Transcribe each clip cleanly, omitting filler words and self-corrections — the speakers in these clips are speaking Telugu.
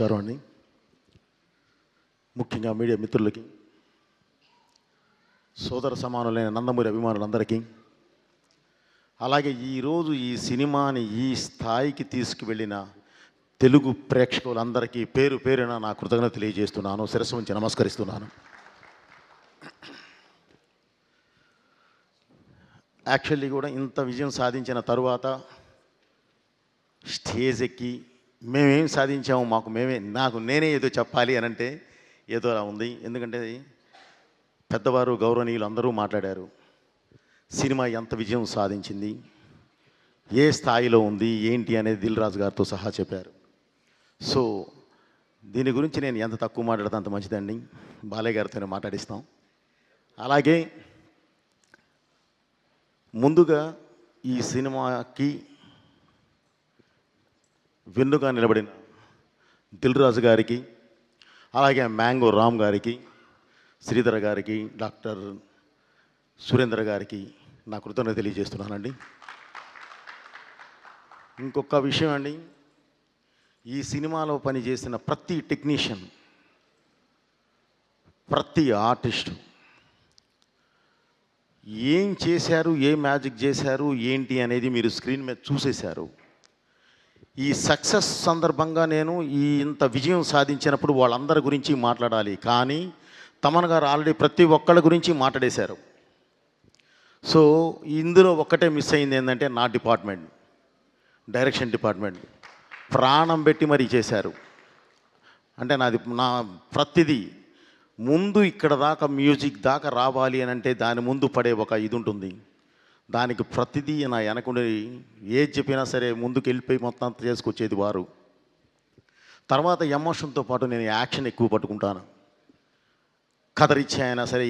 నమస్కారం అండి. ముఖ్యంగా మీడియా మిత్రులకి, సోదర సమానులైన నందమూరి అభిమానులందరికీ, అలాగే ఈరోజు ఈ సినిమాని ఈ స్థాయికి తీసుకువెళ్ళిన తెలుగు ప్రేక్షకులందరికీ పేరు పేరున నా కృతజ్ఞత తెలియజేస్తున్నాను. శిరస్సు ఉంచి నమస్కరిస్తున్నాను. యాక్చువల్లీ కూడా ఇంత విజయం సాధించిన తరువాత స్టేజ్ ఎక్కి మేమేం సాధించాము, నేనే ఏదో చెప్పాలి అని అంటే ఏదో అలా ఉంది. ఎందుకంటే పెద్దవారు గౌరవనీయులు అందరూ మాట్లాడారు. సినిమా ఎంత విజయం సాధించింది, ఏ స్థాయిలో ఉంది, ఏంటి అనేది దిల్ రాజు గారితో సహా చెప్పారు. సో దీని గురించి నేను ఎంత తక్కువ మాట్లాడితే అంత మంచిదండి. బాలయ్య గారితోనే మాట్లాడిస్తాం. అలాగే ముందుగా ఈ సినిమాకి వెన్నుగా నిలబడిన దిల్ రాజు గారికి, అలాగే మ్యాంగో రామ్ గారికి, శ్రీధర్ గారికి, డాక్టర్ సురేంద్ర గారికి నా కృతజ్ఞత తెలియజేస్తున్నానండి. ఇంకొక విషయం అండి, ఈ సినిమాలో పనిచేసిన ప్రతి టెక్నీషియన్, ప్రతి ఆర్టిస్టు ఏం చేశారు, ఏ మ్యాజిక్ చేశారు, ఏంటి అనేది మీరు స్క్రీన్ మీద చూసేశారు. ఈ సక్సెస్ సందర్భంగా నేను ఇంత విజయం సాధించినప్పుడు వాళ్ళందరి గురించి మాట్లాడాలి, కానీ తమన్ గారు ఆల్రెడీ ప్రతి ఒక్కళ్ళ గురించి మాట్లాడేశారు. సో ఇందులో ఒక్కటే మిస్ అయింది ఏంటంటే నా డిపార్ట్మెంట్, డైరెక్షన్ డిపార్ట్మెంట్ ప్రాణం పెట్టి మరీ చేశారు. అంటే నా ప్రతిదీ ముందు ఇక్కడ దాకా మ్యూజిక్ దాకా రావాలి అని అంటే దాని ముందు పడే ఒక ఇది ఉంటుంది. దానికి ప్రతిదీ నా వెనకుండి ఏది చెప్పినా సరే ముందుకు వెళ్ళిపోయి మొత్తం అంతా చేసుకొచ్చేది వారు. తర్వాత ఎమోషన్తో పాటు నేను యాక్షన్ ఎక్కువ పట్టుకుంటాను. కథ రిచ్ అయినా సరే,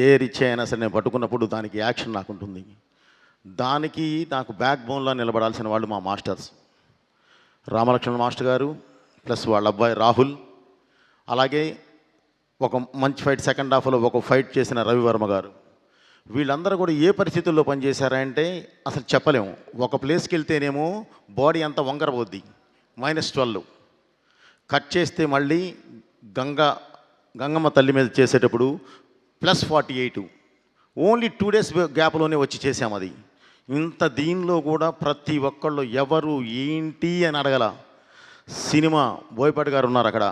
ఏ రిచ్ అయినా సరే నేను పట్టుకున్నప్పుడు దానికి యాక్షన్ నాకు ఉంటుంది. దానికి నాకు బ్యాక్ బోన్లో నిలబడాల్సిన వాళ్ళు మా మాస్టర్స్, రామలక్ష్మణ్ మాస్టర్ గారు ప్లస్ వాళ్ళ అబ్బాయి రాహుల్, అలాగే ఒక మంచి ఫైట్ సెకండ్ హాఫ్లో ఒక ఫైట్ చేసిన రవివర్మ గారు. వీళ్ళందరూ కూడా ఏ పరిస్థితుల్లో పనిచేశారంటే అసలు చెప్పలేము. ఒక ప్లేస్కి వెళ్తేనేమో బాడీ అంతా వంగరబోద్ది, -12 కట్ చేస్తే మళ్ళీ గంగమ్మ తల్లి మీద చేసేటప్పుడు +48, ఓన్లీ 2 days గ్యాప్లోనే వచ్చి చేసాం. అది ఇంత దీనిలో కూడా ప్రతి ఒక్కళ్ళు ఎవరు ఏంటి అని అడగల. సినిమా బోయపాటి గారు ఉన్నారు అక్కడ,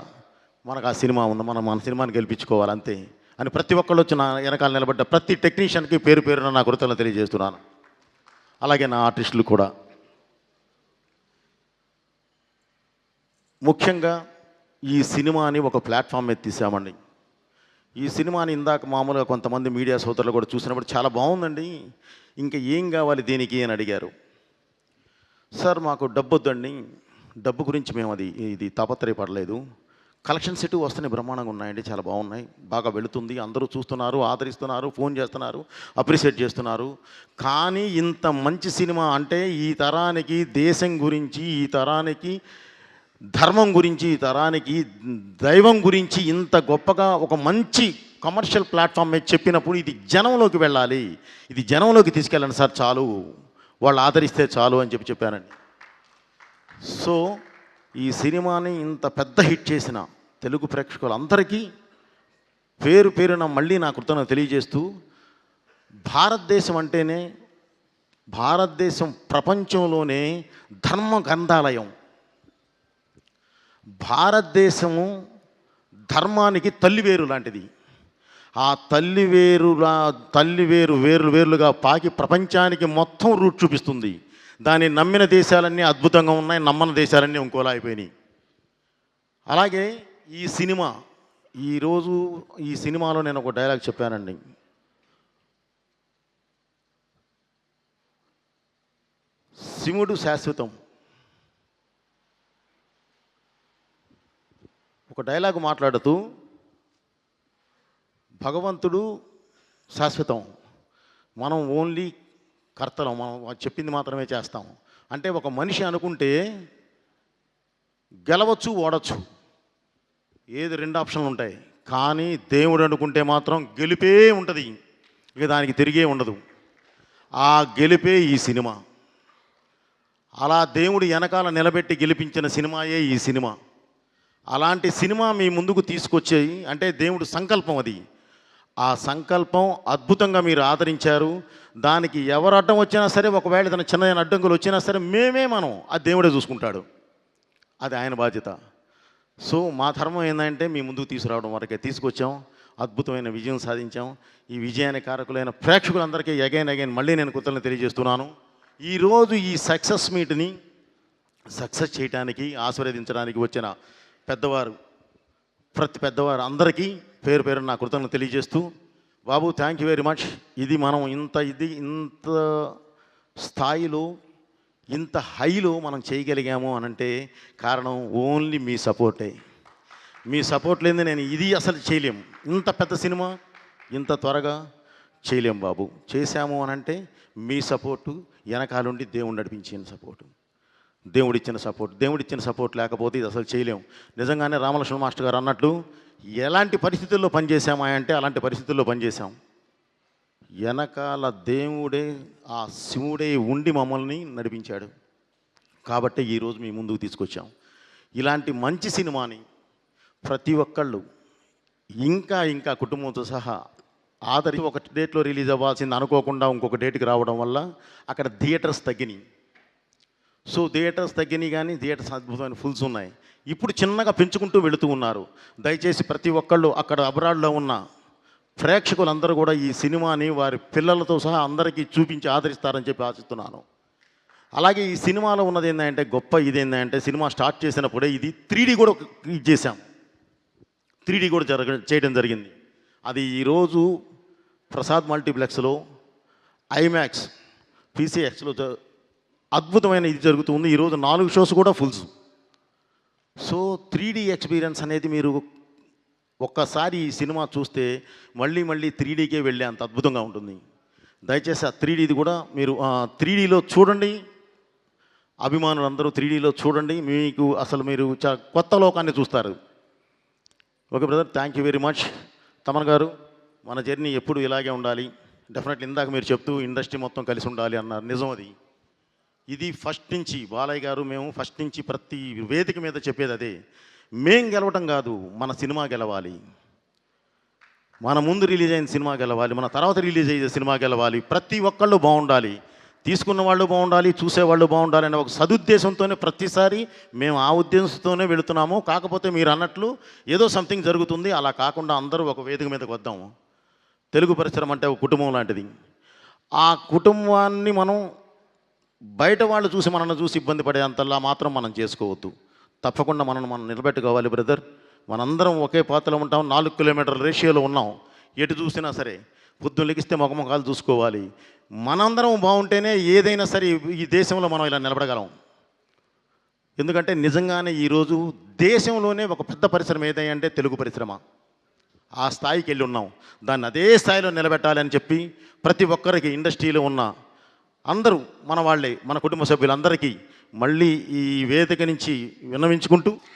మనకు ఆ సినిమా ఉంది, మన సినిమాని గెలిపించుకోవాలి అంతే అని ప్రతి ఒక్కళ్ళు వచ్చి నా వెనకాల నిలబడ్డ ప్రతి టెక్నీషియన్కి పేరు పేరున నా కృతజ్ఞతలు తెలియజేస్తున్నాను. అలాగే నా ఆర్టిస్టులు కూడా. ముఖ్యంగా ఈ సినిమాని ఒక ప్లాట్ఫామ్ మీద తీసామండి. ఈ సినిమాని ఇందాక మామూలుగా కొంతమంది మీడియా సోదరులు కూడా చూసినప్పుడు చాలా బాగుందండి, ఇంకా ఏం కావాలి దీనికి అని అడిగారు. సార్ మాకు డబ్బు వద్దండి, డబ్బు గురించి మేము ఇది తాపత్రయపడలేదు. కలెక్షన్స్ ఇటు వస్తున్నాయి, బ్రహ్మాండంగా ఉన్నాయండి, చాలా బాగున్నాయి, బాగా వెళుతుంది, అందరూ చూస్తున్నారు, ఆదరిస్తున్నారు, ఫోన్ చేస్తున్నారు, అప్రిషియేట్ చేస్తున్నారు. కానీ ఇంత మంచి సినిమా అంటే ఈ తరానికి దేశం గురించి, ఈ తరానికి ధర్మం గురించి, ఈ తరానికి దైవం గురించి ఇంత గొప్పగా ఒక మంచి కమర్షియల్ ప్లాట్ఫామ్ మీద చెప్పినప్పుడు ఇది జనంలోకి వెళ్ళాలి, ఇది జనంలోకి తీసుకెళ్ళండి సార్, చాలు వాళ్ళు ఆదరిస్తే చాలు అని చెప్పానండి. సో ఈ సినిమాని ఇంత పెద్ద హిట్ చేసిన తెలుగు ప్రేక్షకులందరికీ పేరు పేరున మళ్ళీ నా కృతజ్ఞత తెలియజేస్తూ, భారతదేశం ప్రపంచంలోనే ధర్మ గ్రంథాలయం. భారతదేశము ధర్మానికి తల్లివేరు లాంటిది. ఆ తల్లివేరు వేర్లుగా పాకి ప్రపంచానికి మొత్తం రూట్ చూపిస్తుంది. దాన్ని నమ్మిన దేశాలన్నీ అద్భుతంగా ఉన్నాయి, నమ్మని దేశాలన్నీ ఇంకోలా అయిపోయినాయి. అలాగే ఈ సినిమా, ఈరోజు ఈ సినిమాలో నేను ఒక డైలాగ్ చెప్పానండి. శివుడు శాశ్వతం. ఒక డైలాగ్ మాట్లాడుతూ భగవంతుడు శాశ్వతం, మనం ఓన్లీ కర్తలం, మనం చెప్పింది మాత్రమే చేస్తాం. అంటే ఒక మనిషి అనుకుంటే గెలవచ్చు, ఓడచ్చు, ఏది 2 ఆప్షన్లు ఉంటాయి. కానీ దేవుడు అనుకుంటే మాత్రం గెలిపే ఉంటుంది, ఇక దానికి తిరిగే ఉండదు. ఆ గెలిపే ఈ సినిమా. అలా దేవుడు వెనకాల నిలబెట్టి గెలిపించిన సినిమాయే ఈ సినిమా. అలాంటి సినిమా మీ ముందుకు తీసుకొచ్చేయి అంటే దేవుడు సంకల్పం అది. ఆ సంకల్పం అద్భుతంగా మీరు ఆదరించారు. దానికి ఎవరు అడ్డం వచ్చినా సరే, ఒకవేళ ఏదైనా చిన్న అడ్డంకులు వచ్చినా సరే మనం అది దేవుడే చూసుకుంటాడు. అది ఆయన బాధ్యత. సో మా ధర్మం ఏంటంటే మీ ముందుకు తీసుకురావడం వరకే తీసుకొచ్చాం. అద్భుతమైన విజయం సాధించాం. ఈ విజయానికి కారకులైన ప్రేక్షకులందరికీ అగైన్ మళ్ళీ నేను కృతజ్ఞతలు తెలియజేస్తున్నాను. ఈరోజు ఈ సక్సెస్ మీట్ని సక్సెస్ చేయడానికి ఆశీర్వదించడానికి వచ్చిన పెద్దవారు, ప్రతి పెద్దవారు అందరికీ పేరు పేరు నా కృతజ్ఞతలు తెలియజేస్తూ, బాబు థ్యాంక్ యూ వెరీ మచ్. ఇది మనం ఇంత స్థాయిలో ఇంత హైలో మనం చేయగలిగాము అనంటే కారణం ఓన్లీ మీ సపోర్టే. మీ సపోర్ట్ లేని నేను ఇది అసలు చేయలేము. ఇంత పెద్ద సినిమా ఇంత త్వరగా చేయలేము బాబు. చేశాము అనంటే మీ సపోర్టు, వెనకాలండి దేవుడు నడిపించిన సపోర్టు, దేవుడిచ్చిన సపోర్ట్ లేకపోతే ఇది అసలు చేయలేము. నిజంగానే రామలక్ష్మణ మాస్టర్ గారు అన్నట్లు ఎలాంటి పరిస్థితుల్లో పనిచేసామా అంటే అలాంటి పరిస్థితుల్లో పనిచేసాం. వెనకాల దేవుడే, ఆ శివుడే ఉండి మమ్మల్ని నడిపించాడు. కాబట్టి ఈరోజు మీ ముందుకు తీసుకొచ్చాం. ఇలాంటి మంచి సినిమాని ప్రతి ఒక్కళ్ళు ఇంకా కుటుంబంతో సహా ఆదరించి ఒక డేట్లో రిలీజ్ అవ్వాల్సింది అనుకోకుండా ఇంకొక డేట్కి రావడం వల్ల అక్కడ థియేటర్స్ తగ్గినాయి. సో థియేటర్స్ తగ్గినాయి, కానీ థియేటర్స్ అద్భుతమైన ఫుల్స్ ఉన్నాయి. ఇప్పుడు చిన్నగా పెంచుకుంటూ వెళుతూ ఉన్నారు. దయచేసి ప్రతి ఒక్కళ్ళు అక్కడ అబ్రాడ్లో ఉన్న ప్రేక్షకులందరూ కూడా ఈ సినిమాని వారి పిల్లలతో సహా అందరికీ చూపించి ఆదరిస్తారని చెప్పి ఆశిస్తున్నాను. అలాగే ఈ సినిమాలో ఉన్నది ఏంటంటే గొప్ప ఇదేంటంటే సినిమా స్టార్ట్ చేసినప్పుడే ఇది 3D కూడా ఇది చేశాం. 3D కూడా చేయడం జరిగింది. అది ఈరోజు ప్రసాద్ మల్టీప్లెక్స్లో, ఐమాక్స్, పీసీఎక్స్లో అద్భుతమైన ఇది జరుగుతుంది. ఈరోజు 4 షోస్ కూడా ఫుల్స్. సో 3D ఎక్స్పీరియన్స్ అనేది మీరు ఒక్కసారి ఈ సినిమా చూస్తే మళ్ళీ 3Dకే వెళ్ళే అంత అద్భుతంగా ఉంటుంది. దయచేసి ఆ 3Dది కూడా మీరు 3Dలో చూడండి. అభిమానులందరూ 3Dలో చూడండి. మీకు అసలు మీరు కొత్త లోకాన్ని చూస్తారు. Okay brother, thank you very much. Thaman గారు, మన జర్నీ ఎప్పుడు ఇలాగే ఉండాలి. డెఫినెట్లీ ఇందాక మీరు చెప్తూ ఇండస్ట్రీ మొత్తం కలిసి ఉండాలి అన్నారు. నిజం అది. ఇది ఫస్ట్ నుంచి బాలయ్య గారు మేము ఫస్ట్ నుంచి ప్రతి వేదిక మీద చెప్పేది అదే. మేం గెలవటం కాదు, మన సినిమా గెలవాలి. మన ముందు రిలీజ్ అయిన సినిమా గెలవాలి, మన తర్వాత రిలీజ్ అయ్యే సినిమా గెలవాలి. ప్రతి ఒక్కళ్ళు బాగుండాలి, తీసుకున్న వాళ్ళు బాగుండాలి, చూసేవాళ్ళు బాగుండాలి అనే ఒక సదుద్దేశంతోనే ప్రతిసారి మేము ఆ ఉద్దేశంతోనే వెళుతున్నాము. కాకపోతే మీరు అన్నట్లు ఏదో సంథింగ్ జరుగుతుంది. అలా కాకుండా అందరూ ఒక వేదిక మీదకి వద్దాము. తెలుగు పరిశ్రమ అంటే ఒక కుటుంబం లాంటిది. ఆ కుటుంబాన్ని మనం బయట వాళ్ళు చూసి మనల్ని చూసి ఇబ్బంది పడేంతలా మాత్రం మనం చేసుకోవద్దు. తప్పకుండా మనం నిలబెట్టుకోవాలి బ్రదర్. మనందరం ఒకే పాత్రలో ఉంటాం. 4 కిలోమీటర్ల రేషియోలో ఉన్నాం. ఎటు చూసినా సరే పొద్దున్న లెగిస్తే మొఖముఖాలు చూసుకోవాలి. మనందరం బాగుంటేనే ఏదైనా సరే ఈ దేశంలో మనం ఇలా నిలబడగలం. ఎందుకంటే నిజంగానే ఈరోజు దేశంలోనే ఒక పెద్ద పరిశ్రమ ఏదంటే తెలుగు పరిశ్రమ. ఆ స్థాయికి వెళ్ళి ఉన్నాం. దాన్ని అదే స్థాయిలో నిలబెట్టాలని చెప్పి ప్రతి ఒక్కరికి ఇండస్ట్రీలో ఉన్న అందరూ మన వాళ్ళే, మన కుటుంబ సభ్యులందరికీ మళ్ళీ ఈ వేదిక నుంచి విన్నవించుకుంటూ